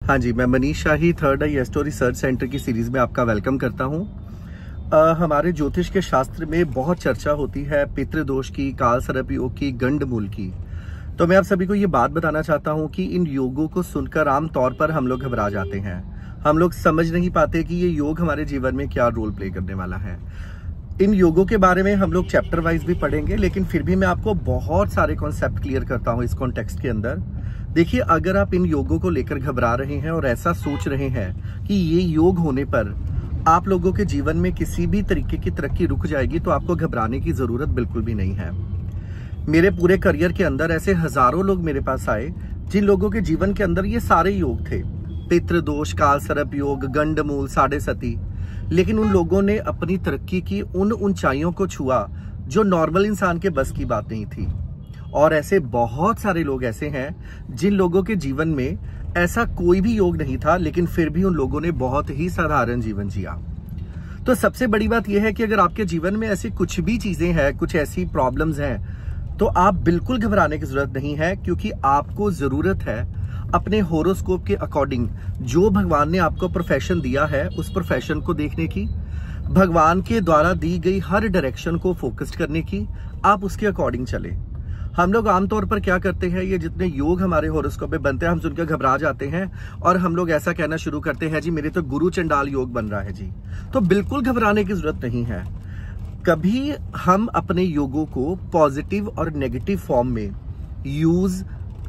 हाँ जी, मैं मनीष शाही थर्ड आई astro research centre की सीरीज में आपका वेलकम करता हूँ। हमारे ज्योतिष के शास्त्र में बहुत चर्चा होती है पितृदोष की, काल सर्प योग की, गंडमूल की। तो मैं आप सभी को ये बात बताना चाहता हूँ कि इन योगों को सुनकर आम तौर पर हम लोग घबरा जाते हैं। हम लोग समझ नहीं पाते कि ये योग हमारे जीवन में क्या रोल प्ले करने वाला है। इन योगों के बारे में हम लोग चैप्टर वाइज भी पढ़ेंगे, लेकिन फिर भी मैं आपको बहुत सारे कॉन्सेप्ट क्लियर करता हूँ इस कॉन्टेक्स्ट के अंदर। देखिए, अगर आप इन योगों को लेकर घबरा रहे हैं और ऐसा सोच रहे हैं कि ये योग होने पर आप लोगों के जीवन में किसी भी तरीके की तरक्की रुक जाएगी, तो आपको घबराने की जरूरत बिल्कुल भी नहीं है। मेरे पूरे करियर के अंदर ऐसे हजारों लोग मेरे पास आए जिन लोगों के जीवन के अंदर ये सारे योग थे, पितृदोष, काल सर्प योग, गंडमूल, साढ़े सती, लेकिन उन लोगों ने अपनी तरक्की की उन ऊंचाइयों को छुआ जो नॉर्मल इंसान के बस की बात नहीं थी। और ऐसे बहुत सारे लोग ऐसे हैं जिन लोगों के जीवन में ऐसा कोई भी योग नहीं था, लेकिन फिर भी उन लोगों ने बहुत ही साधारण जीवन जिया। तो सबसे बड़ी बात यह है कि अगर आपके जीवन में ऐसी कुछ भी चीजें हैं, कुछ ऐसी प्रॉब्लम्स हैं, तो आप बिल्कुल घबराने की जरूरत नहीं है, क्योंकि आपको जरूरत है अपने होरोस्कोप के अकॉर्डिंग जो भगवान ने आपको प्रोफेशन दिया है उस प्रोफेशन को देखने की, भगवान के द्वारा दी गई हर डायरेक्शन को फोकस्ड करने की। आप उसके अकॉर्डिंग चले। हम लोग आमतौर पर क्या करते हैं, ये जितने योग हमारे होरोस्कोप में बनते हैं हम सुनकर घबरा जाते हैं और हम लोग ऐसा कहना शुरू करते हैं, जी मेरे तो गुरु चंडाल योग बन रहा है जी। तो बिल्कुल घबराने की जरूरत नहीं है। कभी हम अपने योगों को पॉजिटिव और नेगेटिव फॉर्म में यूज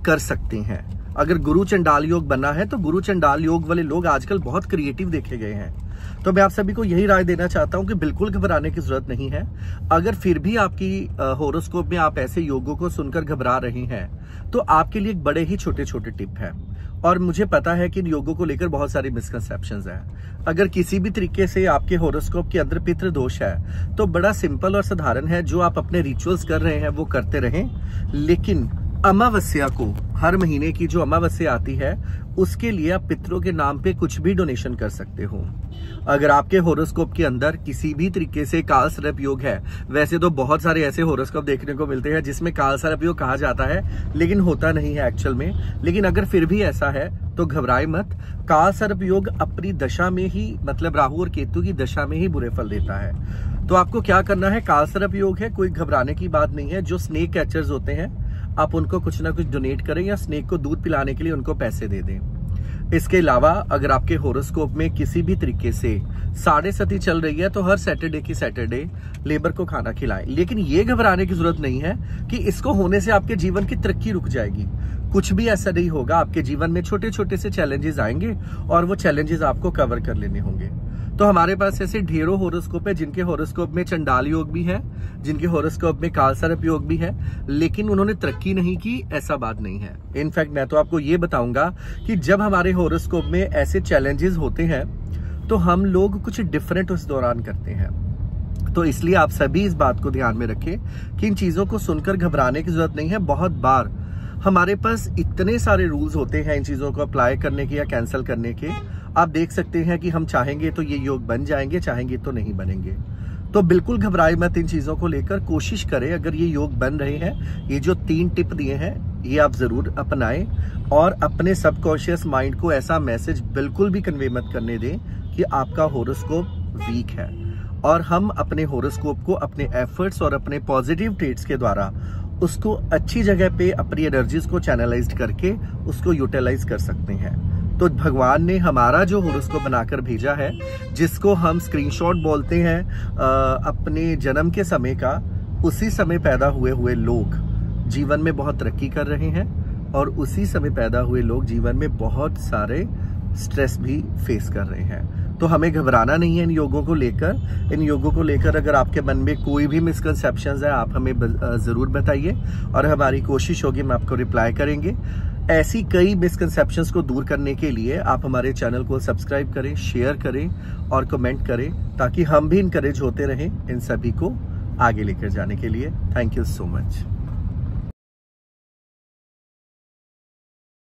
कर सकते हैं। अगर गुरु चंडाल योग बनना है तो गुरु चंडाल योग वाले लोग आजकल बहुत क्रिएटिव देखे गए हैं। तो मैं आप सभी को यही राय देना चाहता हूं कि बिल्कुल घबराने की जरूरत नहीं है। अगर फिर भी आपकी होरोस्कोप में आप ऐसे योगों को सुनकर घबरा रहे हैं, तो आपके लिए एक बड़े ही छोटे छोटे टिप है। और मुझे पता है कि इन योगों को लेकर बहुत सारी मिसकंसेप्शंस हैं। अगर किसी भी तरीके से आपके होरोस्कोप के अंदर पितृदोष है, तो बड़ा सिंपल और साधारण है, जो आप अपने रिचुअल्स कर रहे हैं वो करते रहें। लेकिन अमावस्या को, हर महीने की जो अमावस्या आती है, उसके लिए आप पितरों के नाम पे कुछ भी डोनेशन कर सकते हो। अगर आपके होरोस्कोप के अंदर किसी भी तरीके से काल सर्प योग है, वैसे तो बहुत सारे ऐसे होरोस्कोप देखने को मिलते हैं जिसमें काल सर्प योग कहा जाता है, लेकिन होता नहीं है एक्चुअल में। लेकिन अगर फिर भी ऐसा है तो घबराए मत। काल सर्प योग अपनी दशा में ही, मतलब राहु और केतु की दशा में ही बुरे फल देता है। तो आपको क्या करना है, काल सर्प योग है, कोई घबराने की बात नहीं है। जो स्नेक कैचर्स होते हैं, आप उनको कुछ ना कुछ डोनेट करें या स्नेक को दूध पिलाने के लिए उनको पैसे दे दें। इसके अलावा अगर आपके होरोस्कोप में किसी भी तरीके से साढ़े सती चल रही है, तो हर सैटरडे की सैटरडे लेबर को खाना खिलाएं। लेकिन ये घबराने की जरूरत नहीं है कि इसको होने से आपके जीवन की तरक्की रुक जाएगी। कुछ भी ऐसा नहीं होगा। आपके जीवन में छोटे छोटे से चैलेंजेस आएंगे और वो चैलेंजेस आपको कवर कर लेने होंगे। तो हमारे पास ऐसे ढेरों होरोस्कोप है जिनके होरोस्कोप में चंडाल योग भी है, जिनके होरोस्कोप में काल सर्प योग भी है, लेकिन उन्होंने तरक्की नहीं की, ऐसा बात नहीं है। इनफैक्ट मैं तो आपको ये बताऊंगा कि जब हमारे होरोस्कोप में ऐसे चैलेंजेस होते हैं, तो हम लोग कुछ डिफरेंट उस दौरान करते हैं। तो इसलिए आप सभी इस बात को ध्यान में रखें कि इन चीजों को सुनकर घबराने की जरूरत नहीं है। बहुत बार हमारे पास इतने सारे रूल्स होते हैं इन चीजों को अप्लाई करने के या कैंसिल करने के। आप देख सकते हैं कि हम चाहेंगे तो ये योग बन जाएंगे, चाहेंगे तो नहीं बनेंगे। तो बिल्कुल घबराए मत इन चीजों को लेकर। कोशिश करें, अगर ये योग बन रहे हैं, ये जो 3 टिप दिए हैं ये आप जरूर अपनाएं और अपने सबकॉन्शियस माइंड को ऐसा मैसेज बिल्कुल भी कन्वे मत करने दें कि आपका होरोस्कोप वीक है। और हम अपने होरोस्कोप को अपने एफर्ट्स और अपने पॉजिटिव ट्रेट्स के द्वारा उसको अच्छी जगह पे अपनी एनर्जीज को चैनलाइज करके उसको यूटिलाइज कर सकते हैं। तो भगवान ने हमारा जो होरोस्कोप बनाकर भेजा है, जिसको हम स्क्रीनशॉट बोलते हैं अपने जन्म के समय का, उसी समय पैदा हुए लोग जीवन में बहुत तरक्की कर रहे हैं और उसी समय पैदा हुए लोग जीवन में बहुत सारे स्ट्रेस भी फेस कर रहे हैं। तो हमें घबराना नहीं है इन योगों को लेकर। इन योगों को लेकर अगर आपके मन में कोई भी मिसकंसेप्शंस है, आप हमें जरूर बताइए और हमारी कोशिश होगी हम आपको रिप्लाई करेंगे। ऐसी कई मिसकंसेप्शंस को दूर करने के लिए आप हमारे चैनल को सब्सक्राइब करें, शेयर करें और कमेंट करें, ताकि हम भी इनकरेज होते रहें इन सभी को आगे लेकर जाने के लिए। Thank you so much.